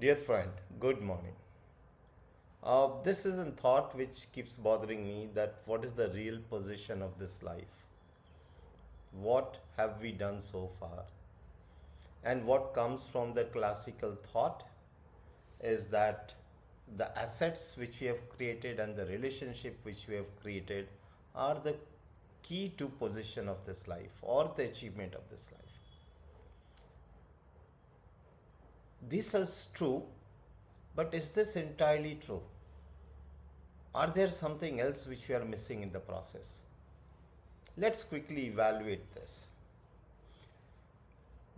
Dear friend, good morning. This is a thought which keeps bothering me that what is the real position of this life? What have we done so far? And what comes from the classical thought is that the assets which we have created and the relationship which we have created are the key to position of this life or the achievement of this life. This is true, but is this entirely true? Are there something else which we are missing in the process? Let's quickly evaluate this.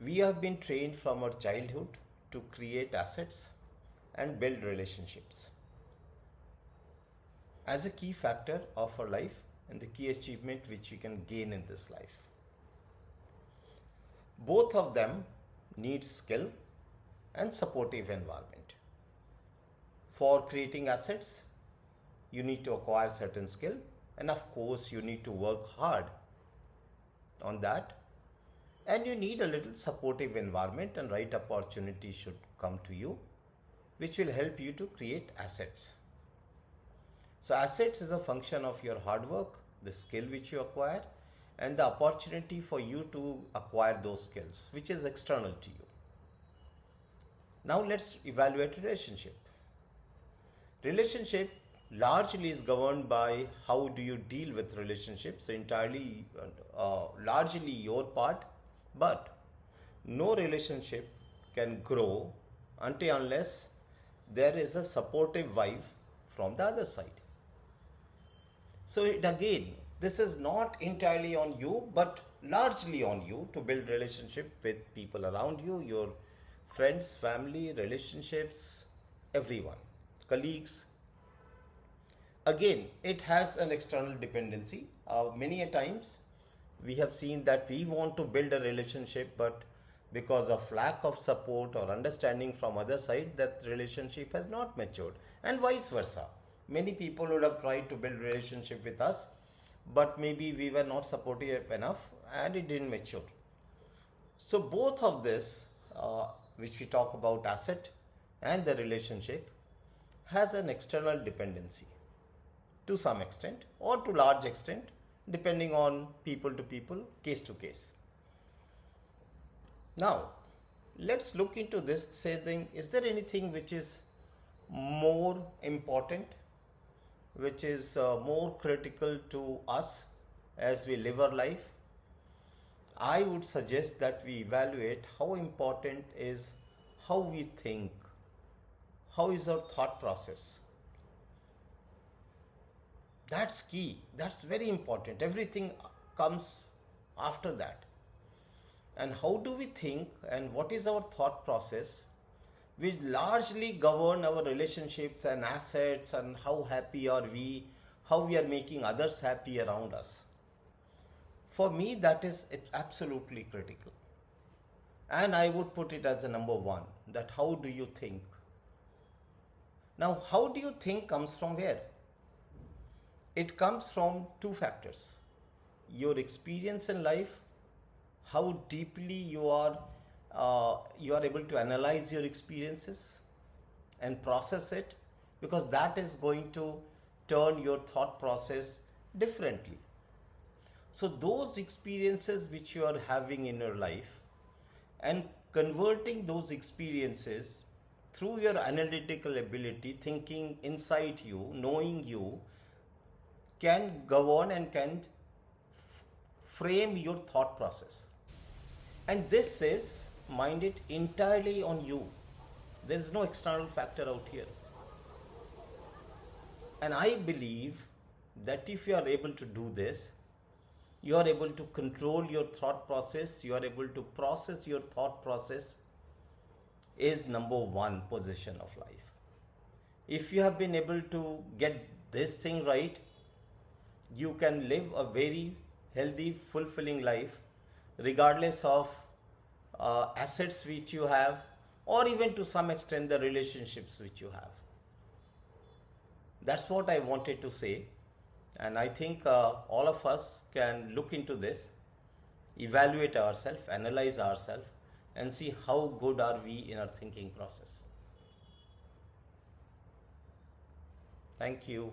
We have been trained from our childhood to create assets and build relationships as a key factor of our life and the key achievement which we can gain in this life. Both of them need skill and supportive environment. For creating assets, you need to acquire certain skill, and of course you need to work hard on that, and you need a little supportive environment, and right opportunity should come to you which will help you to create assets. So assets is a function of your hard work, the skill which you acquire, and the opportunity for you to acquire those skills which is external to you. Now let's evaluate relationship. Relationship largely is governed by how do you deal with relationships, so entirely largely your part, but no relationship can grow until unless there is a supportive vibe from the other side. So this is not entirely on you but largely on you to build relationship with people around you, your friends, family, relationships, everyone, colleagues. Again, it has an external dependency. Many a times we have seen that we want to build a relationship, but because of lack of support or understanding from other side, that relationship has not matured, and vice versa. Many people would have tried to build relationship with us, but maybe we were not supportive enough and it didn't mature. So both of this, which we talk about asset and the relationship, has an external dependency to some extent or to large extent, depending on people to people, case to case. Now let's look into this, saying, is there anything which is more important, which is more critical to us as we live our life? I would suggest that we evaluate how important is how we think, how is our thought process. That's key, that's very important. Everything comes after that. And how do we think and what is our thought process, which largely govern our relationships and assets, and how happy are we, how we are making others happy around us. For me, that is absolutely critical. And I would put it as a number one, that how do you think? Now, how do you think comes from where? It comes from two factors: your experience in life, how deeply you are able to analyze your experiences and process it, because that is going to turn your thought process differently. So those experiences which you are having in your life, and converting those experiences through your analytical ability, thinking inside you, knowing you, can govern and can frame your thought process. And this is minded entirely on you. There is no external factor out here. And I believe that if you are able to do this, you are able to control your thought process, you are able to process your thought process, is number one position of life. If you have been able to get this thing right, you can live a very healthy, fulfilling life, regardless of assets which you have, or even to some extent the relationships which you have. That's what I wanted to say, and I think all of us can look into this, evaluate ourselves, analyze ourselves, and see how good are we in our thinking process. Thank you.